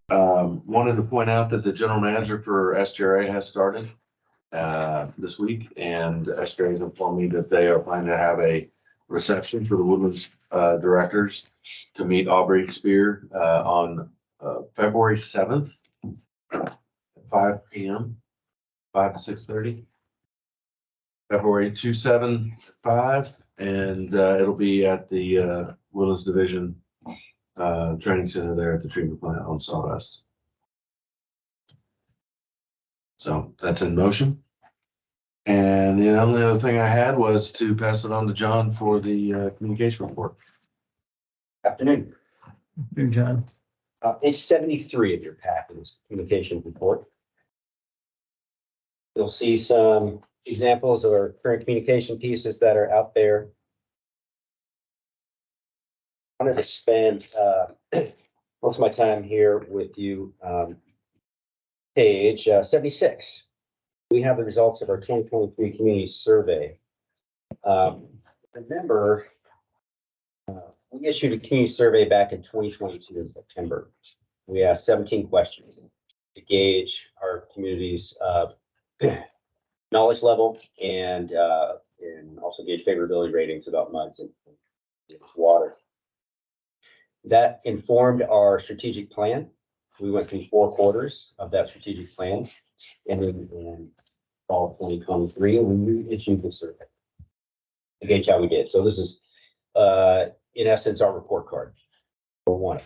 Wanted to point out that the general manager for SGRA has started this week, and SGRA has informed me that they are planning to have a reception for the Woodlands directors to meet Aubrey Spear on February 7th at 5 p.m., 5 to 6:30. February 2/7/5, and it'll be at the Woodlands Division training center there at the treatment plant on Sawdust. So that's in motion. And the only other thing I had was to pass it on to John for the communication report. Afternoon. Here, John. Page 73 of your packet is the communication report. You'll see some examples of our current communication pieces that are out there. I wanted to spend most of my time here with you. Page 76. We have the results of our 2023 community survey. Remember, we issued a community survey back in 2022 in September. We asked 17 questions to gauge our community's knowledge level and also gauge favorability ratings about MUDs and water. That informed our strategic plan. We went through 4 quarters of that strategic plan in fall of 2023, and we issued the survey to gauge how we did. So this is, in essence, our report card for one.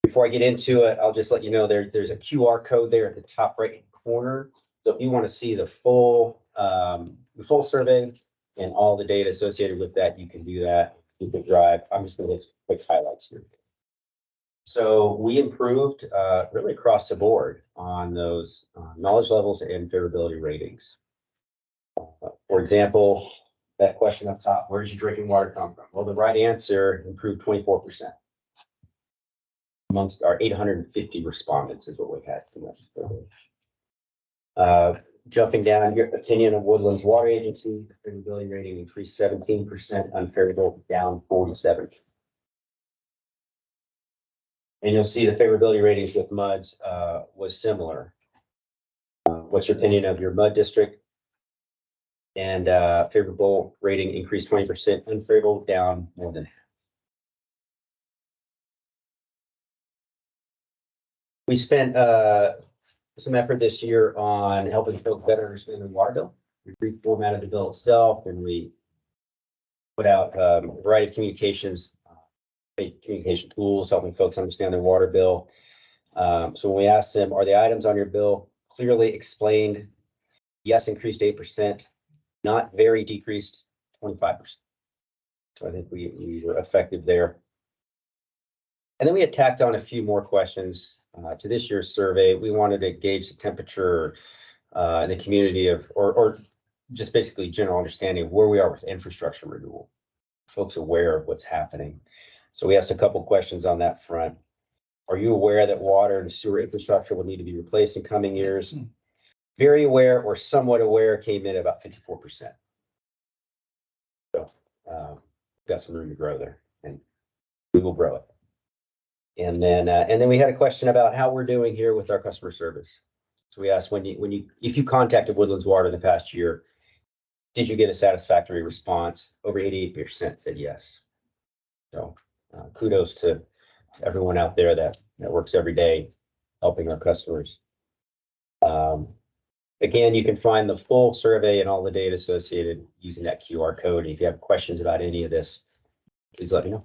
Before I get into it, I'll just let you know there's a QR code there at the top right corner. So if you want to see the full survey and all the data associated with that, you can do that. You can drive. I'm just going to list quick highlights here. So we improved really across the board on those knowledge levels and favorability ratings. For example, that question up top, where's your drinking water come from? Well, the right answer improved 24% amongst our 850 respondents is what we've had from that survey. Jumping down, your opinion of Woodlands Water Agency, the favorability rating increased 17%, unfavorable down 47%. And you'll see the favorability ratings with MUDs was similar. What's your opinion of your MUD district? And favorable rating increased 20%, unfavorable down more than half. We spent some effort this year on helping folks better understand the water bill. We reformatted the bill itself, and we put out a variety of communication tools, helping folks understand their water bill. So when we asked them, are the items on your bill clearly explained? Yes, increased 8%, not very decreased 25%. So I think we were effective there. And then we had tacked on a few more questions to this year's survey. We wanted to gauge the temperature in the community or just basically general understanding of where we are with infrastructure renewal. Folks aware of what's happening. So we asked a couple questions on that front. Are you aware that water and sewer infrastructure will need to be replaced in coming years? Very aware or somewhat aware came in about 54%. So got some room to grow there, and we will grow it. And then we had a question about how we're doing here with our customer service. So we asked if you contacted Woodlands Water in the past year, did you get a satisfactory response? Over 88% said yes. So kudos to everyone out there that works every day helping our customers. Again, you can find the full survey and all the data associated using that QR code. If you have questions about any of this, please let me know.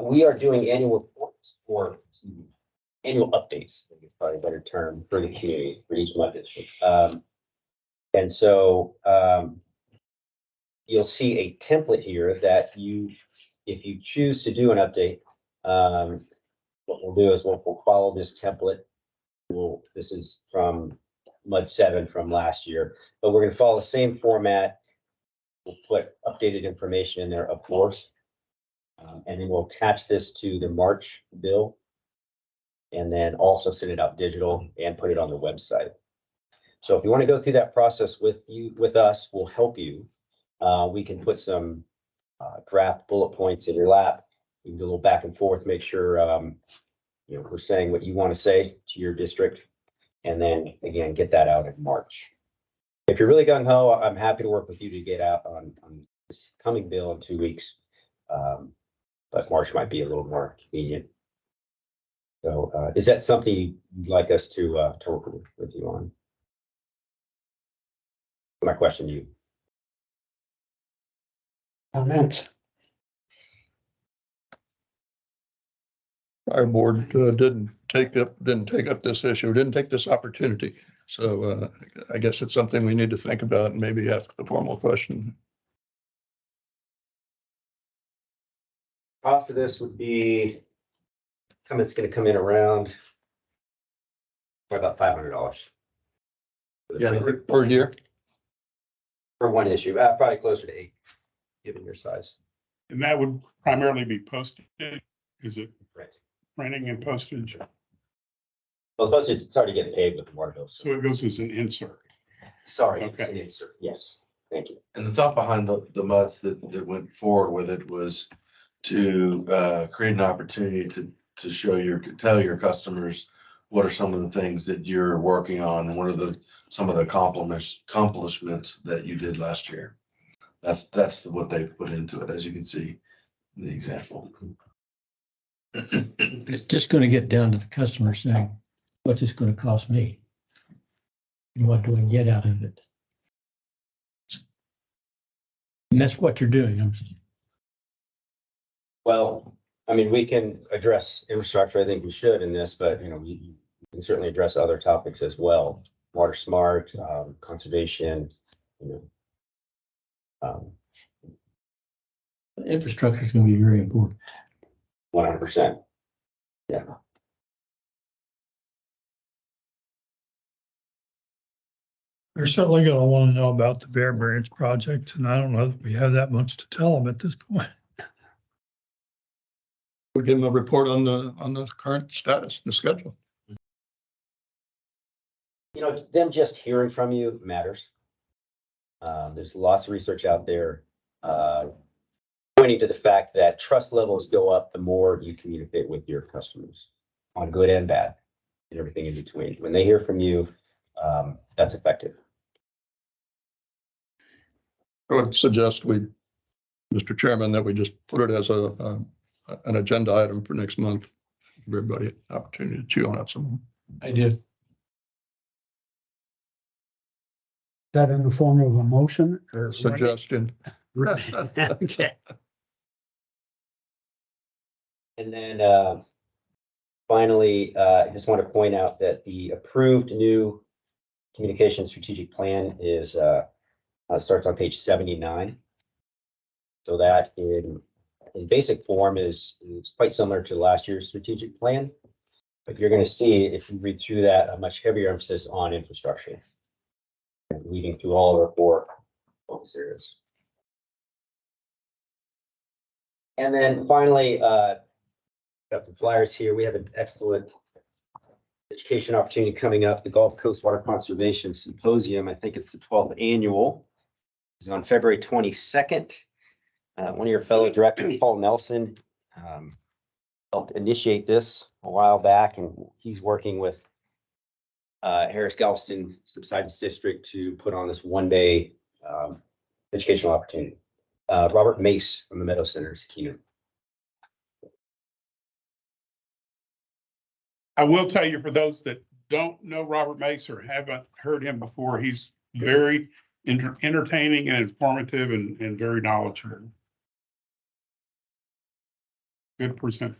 We are doing annual reports or annual updates, I think is probably a better term for the community for each month. And so you'll see a template here that if you choose to do an update, what we'll do is we'll follow this template. This is from MUD 7 from last year, but we're going to follow the same format. We'll put updated information in there, of course. And then we'll attach this to the March bill and then also send it out digital and put it on the website. So if you want to go through that process with us, we'll help you. We can put some draft bullet points in your lap. You can do a little back and forth, make sure we're saying what you want to say to your district, and then again get that out in March. If you're really gung ho, I'm happy to work with you to get out on this coming bill in 2 weeks. But March might be a little more convenient. So is that something you'd like us to work with you on? My question to you. Comments? Our board didn't take up this issue, didn't take this opportunity. So I guess it's something we need to think about and maybe ask the formal question. Cost of this would be it's going to come in around about $500. Yeah, per year. For one issue, probably closer to 8, given your size. And that would primarily be posted. Is it Right. printing and postage? Well, postage, it's already getting paid with the water bill. So it goes as an insert. Sorry, Okay. yes, thank you. And the thought behind the MUDs that went forward with it was to create an opportunity to tell your customers what are some of the things that you're working on, and what are some of the accomplishments that you did last year. That's what they've put into it, as you can see in the example. It's just gonna get down to the customer saying, what's this gonna cost me? And what do I get out of it? And that's what you're doing. Well, I mean, we can address infrastructure. I think we should in this, but we can certainly address other topics as well. Water smart, conservation, Infrastructure is gonna be very important. 100%. Yeah. They're certainly gonna want to know about the Bear Branch project, and I don't know if we have that much to tell them at this point. We'll give them a report on the current status, the schedule. Them just hearing from you matters. There's lots of research out there pointing to the fact that trust levels go up the more you communicate with your customers, on good and bad, and everything in between. When they hear from you, that's effective. I would suggest Mr. Chairman, that we just put it as an agenda item for next month. Give everybody an opportunity to chew on it some. I did. That in the form of a motion or? Suggestion. Okay. And then finally, I just want to point out that the approved new communication strategic plan is starts on page 79. So that in basic form is quite similar to last year's strategic plan. But you're going to see, if you read through that, a much heavier emphasis on infrastructure, leading through all of our 4 focus areas. And then finally, got the flyers here. We have an excellent education opportunity coming up. The Gulf Coast Water Conservation Symposium, I think it's the 12th annual, is on February 22nd. One of your fellow directors, Paul Nelson, helped initiate this a while back, and he's working with Harris Galveston Subsidence District to put on this one-day educational opportunity. Robert Mace from the Meadow Center is keynote. I will tell you, for those that don't know Robert Mace or haven't heard him before, he's very entertaining and informative and very knowledgeable. Good percent.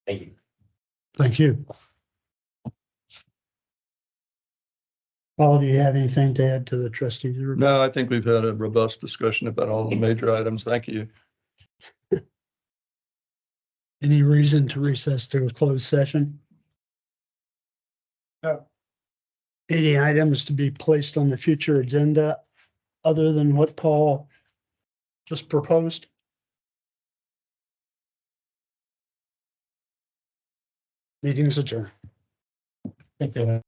Thank you. Thank you. Paul, do you have anything to add to the trustees? No, I think we've had a robust discussion about all the major items. Thank you. Any reason to recess to a closed session? No. Any items to be placed on the future agenda other than what Paul just proposed? Meeting's adjourned. I think that